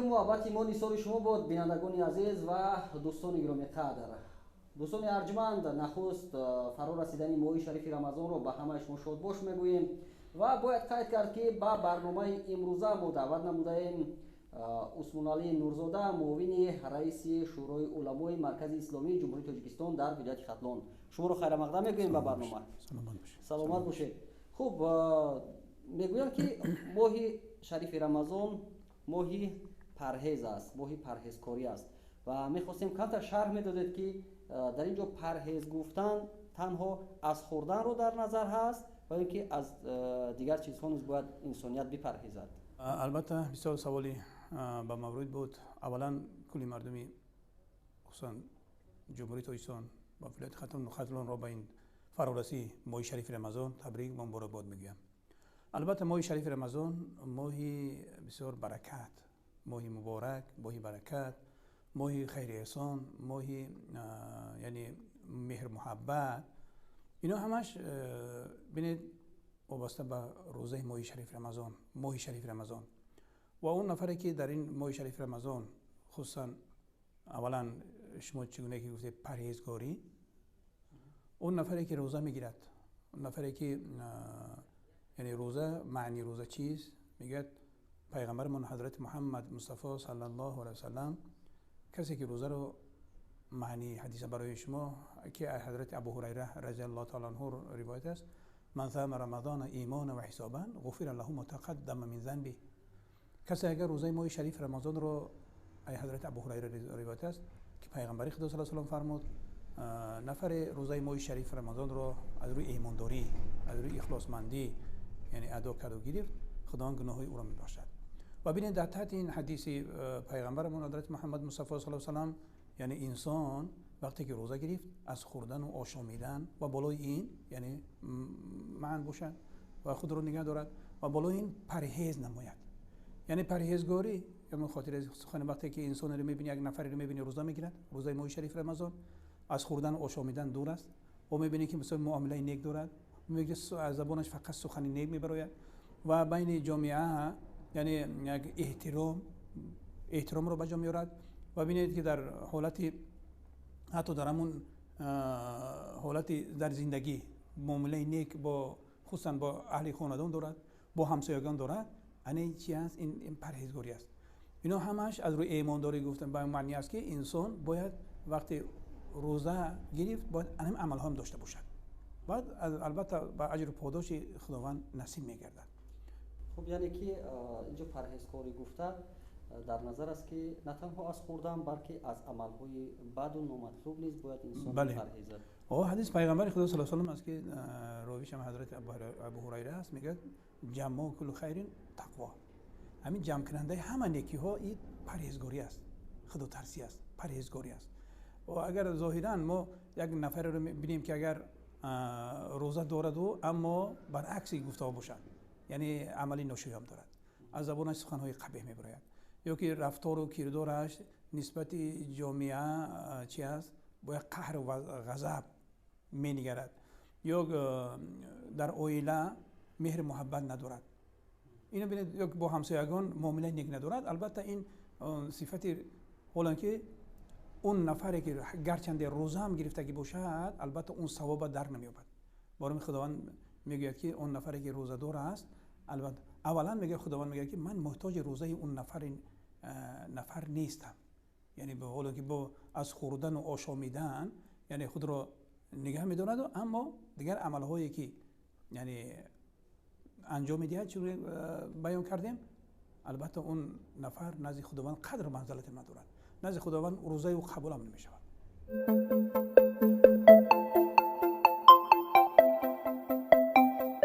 محبت ما نثار شما بود بینندگان عزیز و دوستان گرامی قدر. دوستان ارجمند، نخست فرا رسیدن ماه شریف رمضان رو به همه شما شاد باش میگوییم و باید قید کرد که با برنامه امروزه ما دعوت نمودیم عثمان علی نورزاده، معاون رئیس شورای علمای مرکز اسلامی جمهوری تاجیکستان در ولایت ختلان. شما رو خیر مقدم میگوییم به برنامه. سلامت باشید. خوب، میگویم که ماه شریف رمضان ماهی پرهیز است، ماهی پرهیزکاری است و میخواستیم کمتر شرح میدادید که در اینجا پرهیز گفتن تنها از خوردن رو در نظر هست و اینکه از دیگر چیزها نیز باید انسانیت بپرهیزد. البته بسیار سوالی به مورد بود. اولا کلی مردمی خصوصا جمهوری تاجیکستان با ولایت ختلان را به این فرارسی ماه شریف رمضان تبریک و مبارکباد میگویم. البته ماه شریف رمضان ماهی بسیار برکت، ماهی مبارک، ماهی برکت، ماهی خیر احسان، ماهی یعنی مهر محبت، اینا همش ببینید وابسته به روزه ماه شریف رمضان، ماه شریف رمضان. و اون نفری که در این ماه شریف رمضان خصوصا اولا شما چگونه که گفته پرهیزگاری، اون نفری که روزه میگیرد، اون نفری که یعنی روزه، معنی روزه چیست؟ میگه پیغمبرمون حضرت محمد مصطفی صلی الله علیه و سلم، کسی که روزه رو معنی حدیث برای شما که حضرت ابو هریره رضی الله تعالی عنه روایت است، من صام رمضان ایمانا و حسابا غفر له ما تقدم من ذنبه. کسی اگر روزه ماه شریف رمضان رو حضرت ابو هریره روایت است که پیغمبر خدا صلی الله علیه و سلم فرمود نفر روزه ماه شریف رمضان رو از روی ایمانداری، از روی اخلاصمندی یعنی ادا کرد و گرفت، خداوند گناههای او را میبخشد. و ببینید در تحت این حدیث پیغمبرمون حضرت محمد مصطفی صلی الله علیه و سلم، یعنی انسان وقتی که روزه گرفت از خوردن و آشامیدن و بالای این یعنی معن باشد و خود رو نگه دارد و بالای این پرهیز نماید. یعنی پرهیزگاری، یعنی خاطر سخن وقتی که انسان رو میبینی، یک نفری رو میبینی روزه میگیرد، روزه ماه شریف رمضان، از خوردن و آشامیدن دور است و میبینی که مثلا معامله نیک دارد، میگه از زبانش فقط سخن نیک میبراید و بین جامعه یعنی یک احترام رو به جا میارد. و ببینید که در حالتی حتی در همون حالتی در زندگی معامله نیک با خصوصا با اهل خاندان دارد، با همسایگان دارد. یعنی چی است؟ این پرهیزگاری است. اینا همش از روی ایمانداری گفتن به معنی است که انسان باید وقتی روزه گرفت باید این عمل هم داشته باشد. بعد البته با اجر و پاداش خداوند نصیب میگردد. خب یعنی که اینجا پرهیزکاری گفته در نظر است که نه تنها از خوردن بلکه از عملهای بد و نامطلوب نیز باید انسان پرهیزد. حدیث پیغمبر خدا صلی الله علیه و سلم است که راویش هم حضرت ابو هریره است، میگه جمع کل خیر تقوا. همین جمع کننده همه نیکی ها این پرهیزگاری است، خدا ترسی است، پرهیزگاری است. و اگر ظاهرا ما یک نفر رو ببینیم که اگر روزه دارد و اما برعکس گفته باشد، یعنی عملی ناشیام دارد، از زبانش سخنهای قبیح میبراید، یا که رفتار و کردارش نسبت جامعه چی است؟ با قهر و غضب مینگرد، یا در عائله مهر محبت ندارد. اینو ببینید، یا با همسایگان معامله نیک ندارد. البته این صفت حالا که اون نفری که گرچنده روزه هم گرفتگی باشد، البته اون ثواب در نمییابد. برای خداوند میگوید که اون نفری که روزه دار است، البته اولا میگه خداوند میگه که من محتاج روزه اون نفر نیستم. یعنی به حالی که با از خوردن و آشامیدن یعنی خود را نگه میداند، اما دیگر عملهایی که یعنی انجام میدهد چون بیان کردیم، البته اون نفر نزد خداوند قدر منزلت ندارد، نزد خداوند روزه او قبول هم نمیشود.